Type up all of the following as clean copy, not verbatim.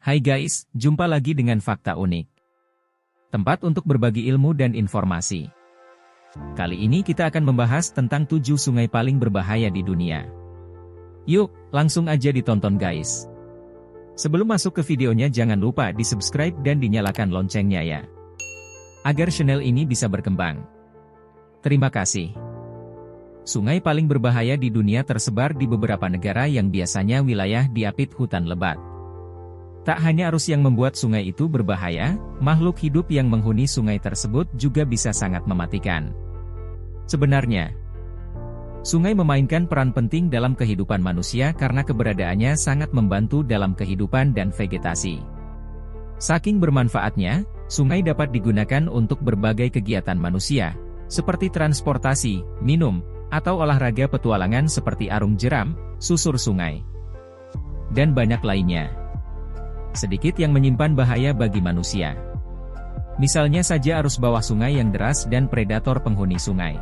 Hai guys, jumpa lagi dengan Fakta Unik. Tempat untuk berbagi ilmu dan informasi. Kali ini kita akan membahas tentang 7 sungai paling berbahaya di dunia. Yuk, langsung aja ditonton guys. Sebelum masuk ke videonya jangan lupa di-subscribe dan dinyalakan loncengnya ya. Agar channel ini bisa berkembang. Terima kasih. Sungai paling berbahaya di dunia tersebar di beberapa negara yang biasanya wilayah diapit hutan lebat. Tak hanya arus yang membuat sungai itu berbahaya, makhluk hidup yang menghuni sungai tersebut juga bisa sangat mematikan. Sebenarnya, sungai memainkan peran penting dalam kehidupan manusia karena keberadaannya sangat membantu dalam kehidupan dan vegetasi. Saking bermanfaatnya, sungai dapat digunakan untuk berbagai kegiatan manusia, seperti transportasi, minum, atau olahraga petualangan seperti arung jeram, susur sungai, dan banyak lainnya. Sedikit yang menyimpan bahaya bagi manusia. Misalnya saja arus bawah sungai yang deras dan predator penghuni sungai.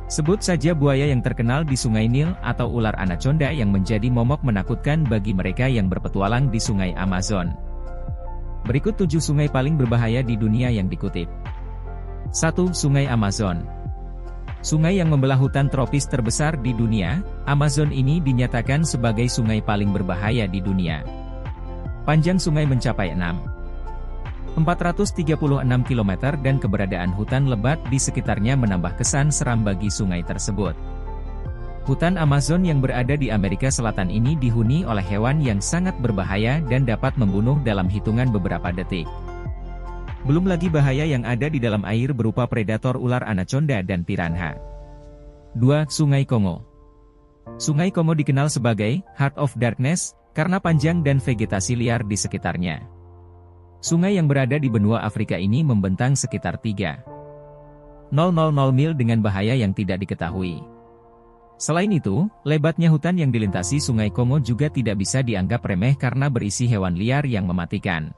Sebut saja buaya yang terkenal di Sungai Nil atau ular anaconda yang menjadi momok menakutkan bagi mereka yang berpetualang di Sungai Amazon. Berikut 7 sungai paling berbahaya di dunia yang dikutip. 1. Sungai Amazon. Sungai yang membelah hutan tropis terbesar di dunia, Amazon ini dinyatakan sebagai sungai paling berbahaya di dunia. Panjang sungai mencapai 436 km dan keberadaan hutan lebat di sekitarnya menambah kesan seram bagi sungai tersebut. Hutan Amazon yang berada di Amerika Selatan ini dihuni oleh hewan yang sangat berbahaya dan dapat membunuh dalam hitungan beberapa detik. Belum lagi bahaya yang ada di dalam air berupa predator ular anaconda dan piranha. 2. Sungai Kongo. Sungai Kongo dikenal sebagai Heart of Darkness karena panjang dan vegetasi liar di sekitarnya. Sungai yang berada di benua Afrika ini membentang sekitar 3,000 mil dengan bahaya yang tidak diketahui. Selain itu, lebatnya hutan yang dilintasi Sungai Kongo juga tidak bisa dianggap remeh karena berisi hewan liar yang mematikan.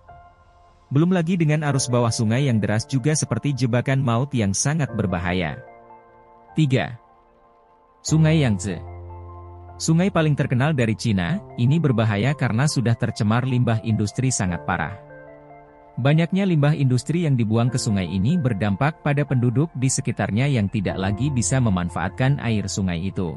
Belum lagi dengan arus bawah sungai yang deras juga seperti jebakan maut yang sangat berbahaya. 3. Sungai Yangtze. Sungai paling terkenal dari Cina, ini berbahaya karena sudah tercemar limbah industri sangat parah. Banyaknya limbah industri yang dibuang ke sungai ini berdampak pada penduduk di sekitarnya yang tidak lagi bisa memanfaatkan air sungai itu.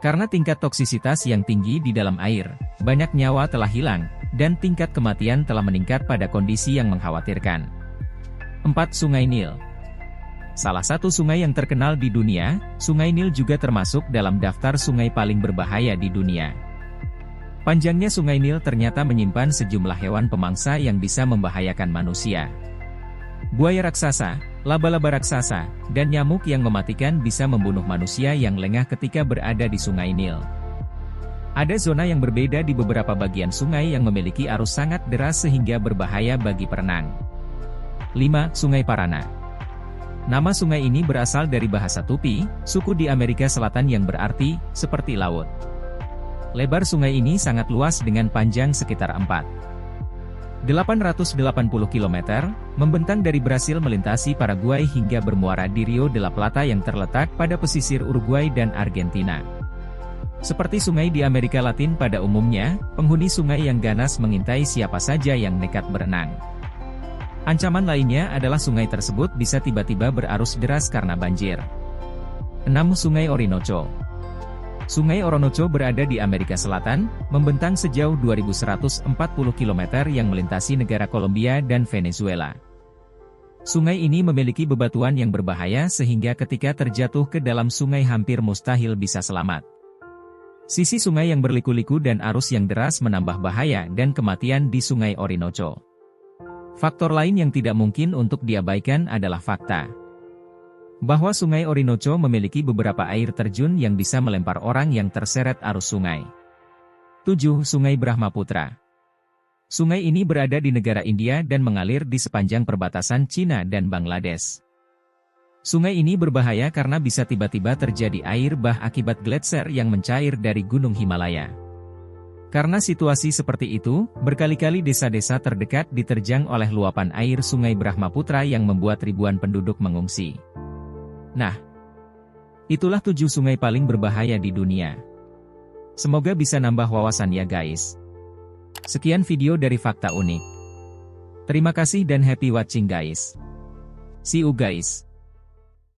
Karena tingkat toksisitas yang tinggi di dalam air, banyak nyawa telah hilang, dan tingkat kematian telah meningkat pada kondisi yang mengkhawatirkan. 4. Sungai Nil. Salah satu sungai yang terkenal di dunia, Sungai Nil juga termasuk dalam daftar sungai paling berbahaya di dunia. Panjangnya Sungai Nil ternyata menyimpan sejumlah hewan pemangsa yang bisa membahayakan manusia. Buaya raksasa, laba-laba raksasa, dan nyamuk yang mematikan bisa membunuh manusia yang lengah ketika berada di Sungai Nil. Ada zona yang berbeda di beberapa bagian sungai yang memiliki arus sangat deras sehingga berbahaya bagi perenang. 5. Sungai Parana. Nama sungai ini berasal dari bahasa Tupi, suku di Amerika Selatan yang berarti seperti laut. Lebar sungai ini sangat luas dengan panjang sekitar 880 km, membentang dari Brasil melintasi Paraguay hingga bermuara di Rio de la Plata yang terletak pada pesisir Uruguay dan Argentina. Seperti sungai di Amerika Latin pada umumnya, penghuni sungai yang ganas mengintai siapa saja yang nekat berenang. Ancaman lainnya adalah sungai tersebut bisa tiba-tiba berarus deras karena banjir. 6. Sungai Orinoco. Sungai Orinoco berada di Amerika Selatan, membentang sejauh 2.140 km yang melintasi negara Kolombia dan Venezuela. Sungai ini memiliki bebatuan yang berbahaya sehingga ketika terjatuh ke dalam sungai hampir mustahil bisa selamat. Sisi sungai yang berliku-liku dan arus yang deras menambah bahaya dan kematian di Sungai Orinoco. Faktor lain yang tidak mungkin untuk diabaikan adalah fakta bahwa Sungai Orinoco memiliki beberapa air terjun yang bisa melempar orang yang terseret arus sungai. 7. Sungai Brahmaputra. Sungai ini berada di negara India dan mengalir di sepanjang perbatasan Cina dan Bangladesh. Sungai ini berbahaya karena bisa tiba-tiba terjadi air bah akibat gletser yang mencair dari Gunung Himalaya. Karena situasi seperti itu, berkali-kali desa-desa terdekat diterjang oleh luapan air Sungai Brahmaputra yang membuat ribuan penduduk mengungsi. Nah, itulah 7 sungai paling berbahaya di dunia. Semoga bisa nambah wawasan ya guys. Sekian video dari Fakta Unik. Terima kasih dan happy watching guys. See you guys.